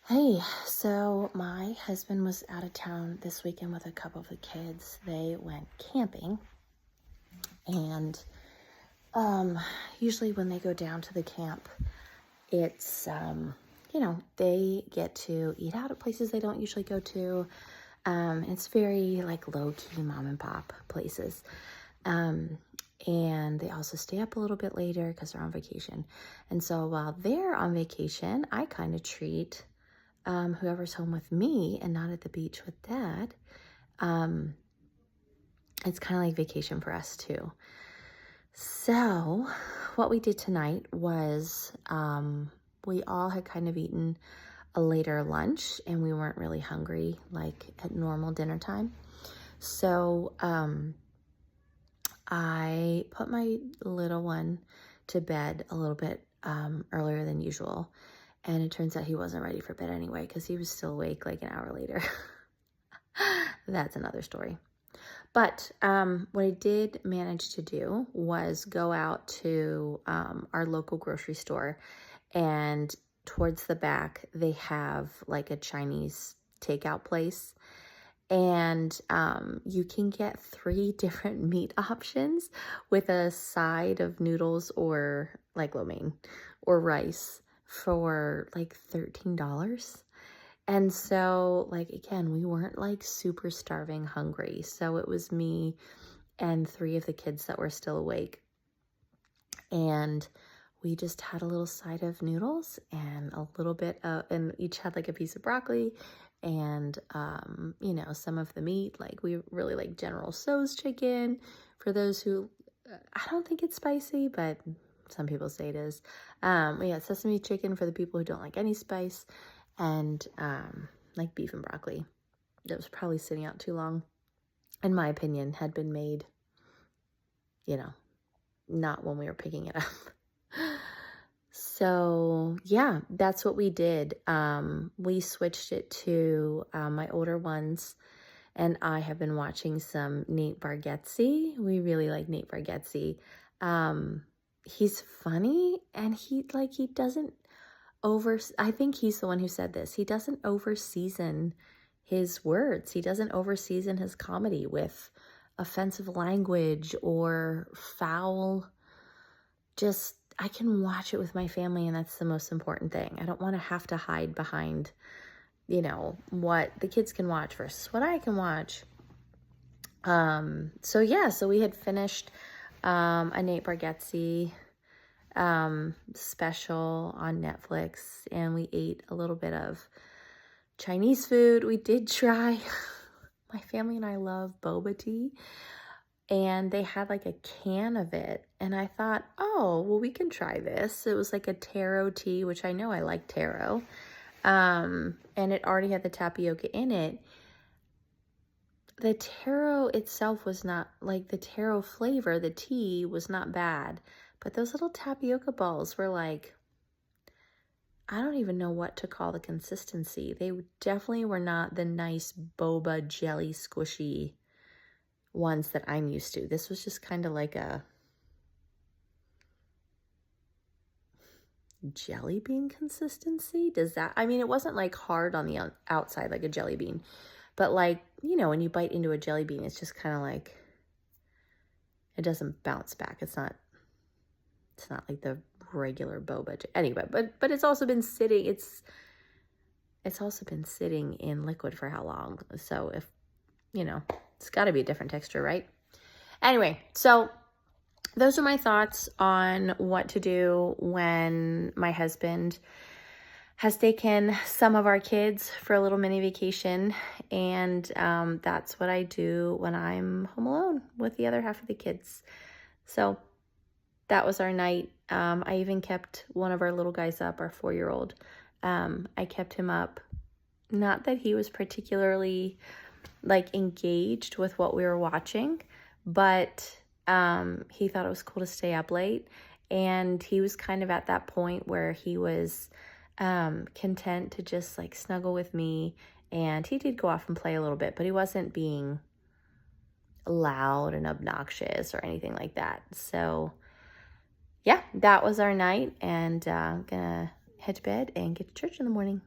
Hey, so my husband was out of town this weekend with a couple of the kids. They went camping, and usually when they go down to the camp, it's they get to eat out at places they don't usually go to. It's very like low-key mom and pop places. And they also stay up a little bit later because they're on vacation. And so while they're on vacation, I kind of treat whoever's home with me and not at the beach with dad. It's kind of like vacation for us too. So what we did tonight was we all had kind of eaten a later lunch and we weren't really hungry like at normal dinner time. So I put my little one to bed a little bit earlier than usual. And it turns out he wasn't ready for bed anyway because he was still awake like an hour later. That's another story. But what I did manage to do was go out to our local grocery store, and towards the back they have like a Chinese takeout place. And you can get 3 different meat options with a side of noodles or like lo mein or rice for like $13. And so like, again, we weren't like super starving hungry. So it was me and 3 of the kids that were still awake. And we just had a little side of noodles and a little bit of, and each had like a piece of broccoli and, some of the meat. Like we really like General Tso's chicken for those who, I don't think it's spicy, but some people say it is. We had sesame chicken for the people who don't like any spice, and like beef and broccoli. That was probably sitting out too long, in my opinion, had been made, not when we were picking it up. So yeah, that's what we did. We switched it to my older ones, and I have been watching some Nate Bargatze. We really like Nate Bargatze. He's funny, and he doesn't I think he's the one who said this. He doesn't over-season his words. He doesn't over-season his comedy with offensive language or foul. Just, I can watch it with my family, and that's the most important thing. I don't want to have to hide behind, what the kids can watch versus what I can watch. So we had finished a Nate Bargatze special on Netflix, and we ate a little bit of Chinese food. We did try, my family and I love boba tea, and they had like a can of it, and I thought, oh, well, we can try this. It was like a taro tea, which I know I like taro, and it already had the tapioca in it. The taro itself was not, like the taro flavor, the tea was not bad, but those little tapioca balls were like, I don't even know what to call the consistency. They definitely were not the nice boba jelly squishy ones that I'm used to. This was just kind of like a jelly bean consistency. It wasn't like hard on the outside like a jelly bean, but like, when you bite into a jelly bean, it's just kind of like, it doesn't bounce back. It's not like the regular boba. Anyway, but it's also been sitting, it's also been sitting in liquid for how long? So if, it's got to be a different texture, right? Anyway, so those are my thoughts on what to do when my husband has taken some of our kids for a little mini vacation. And that's what I do when I'm home alone with the other half of the kids. So that was our night. I even kept one of our little guys up, our 4-year-old. I kept him up. Not that he was particularly like engaged with what we were watching, but he thought it was cool to stay up late. And he was kind of at that point where he was content to just like snuggle with me. And he did go off and play a little bit, but he wasn't being loud and obnoxious or anything like that. So yeah, that was our night, and I'm gonna head to bed and get to church in the morning.